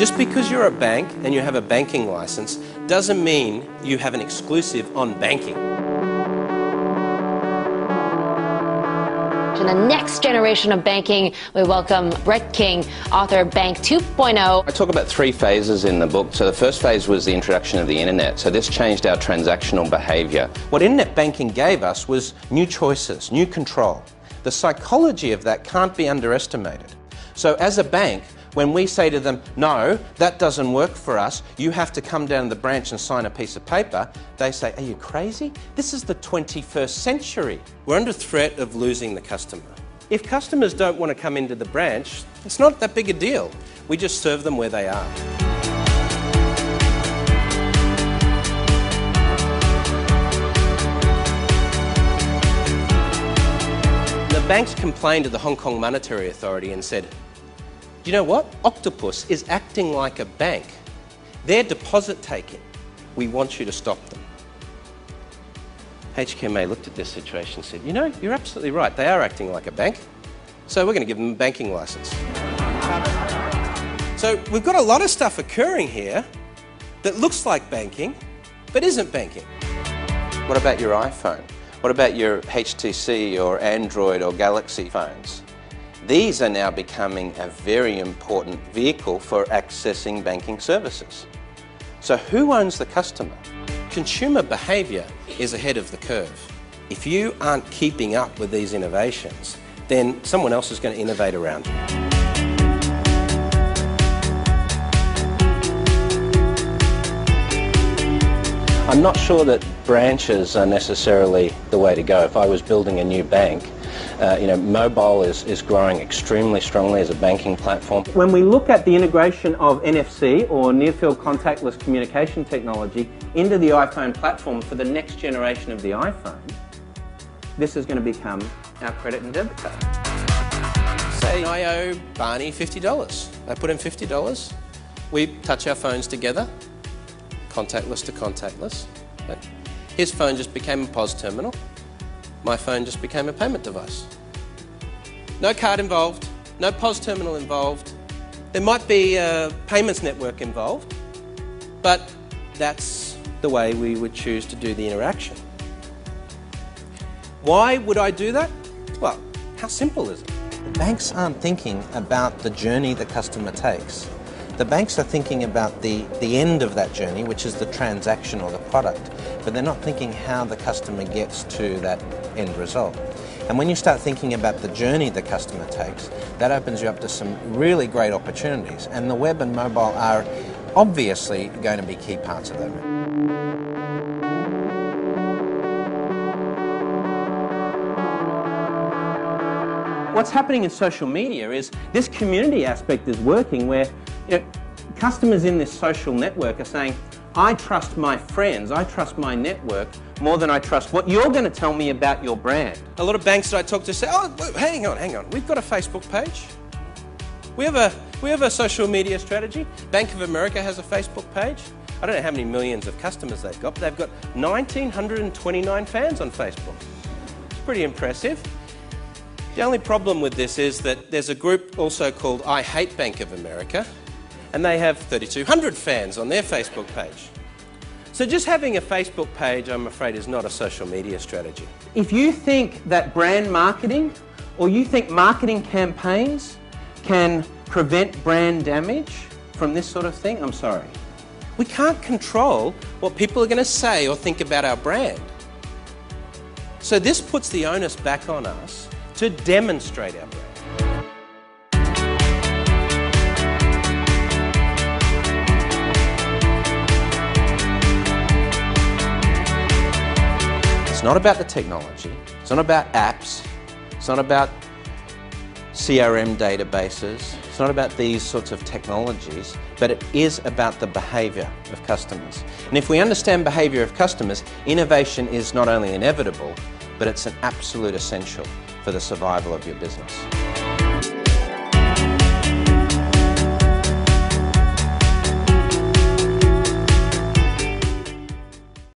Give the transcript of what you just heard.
Just because you're a bank and you have a banking license doesn't mean you have an exclusive on banking. In the next generation of banking, we welcome Brett King, author of Bank 2.0. I talk about three phases in the book. So the first phase was the introduction of the internet. So this changed our transactional behaviour. What internet banking gave us was new choices, new control. The psychology of that can't be underestimated. So as a bank, when we say to them, no, that doesn't work for us, you have to come down to the branch and sign a piece of paper, they say, are you crazy? This is the 21st century. We're under threat of losing the customer. If customers don't want to come into the branch, it's not that big a deal. We just serve them where they are. The banks complained to the Hong Kong Monetary Authority and said, do you know what? Octopus is acting like a bank. They're deposit taking. We want you to stop them. HKMA looked at this situation and said, you know, you're absolutely right. They are acting like a bank. So we're going to give them a banking license. So we've got a lot of stuff occurring here that looks like banking, but isn't banking. What about your iPhone? What about your HTC or Android or Galaxy phones? These are now becoming a very important vehicle for accessing banking services. So who owns the customer? Consumer behaviour is ahead of the curve. If you aren't keeping up with these innovations, then someone else is going to innovate around you. I'm not sure that branches are necessarily the way to go. If I was building a new bank, mobile is growing extremely strongly as a banking platform. When we look at the integration of NFC or near-field contactless communication technology into the iPhone platform for the next generation of the iPhone, this is going to become our credit and debit card. Say I owe Barney $50. I put in $50. We touch our phones together, contactless to contactless. His phone just became a POS terminal. My phone just became a payment device. No card involved, no POS terminal involved. There might be a payments network involved, but that's the way we would choose to do the interaction. Why would I do that? Well, how simple is it? The banks aren't thinking about the journey the customer takes. The banks are thinking about the end of that journey, which is the transaction or the product, but they're not thinking how the customer gets to that end result. And when you start thinking about the journey the customer takes, that opens you up to some really great opportunities, and the web and mobile are obviously going to be key parts of that. What's happening in social media is this community aspect is working where customers in this social network are saying, I trust my friends, I trust my network more than I trust what you're going to tell me about your brand. A lot of banks that I talk to say, oh, hang on, we've got a Facebook page. We have a social media strategy. Bank of America has a Facebook page. I don't know how many millions of customers they've got, but they've got 1,929 fans on Facebook. It's pretty impressive. The only problem with this is that there's a group also called I Hate Bank of America, and they have 3,200 fans on their Facebook page. So just having a Facebook page, I'm afraid, is not a social media strategy. If you think that brand marketing or you think marketing campaigns can prevent brand damage from this sort of thing, I'm sorry. We can't control what people are going to say or think about our brand. So this puts the onus back on us to demonstrate our brand. It's not about the technology, it's not about apps, it's not about CRM databases, it's not about these sorts of technologies, but it is about the behaviour of customers. And if we understand behaviour of customers, innovation is not only inevitable, but it's an absolute essential for the survival of your business.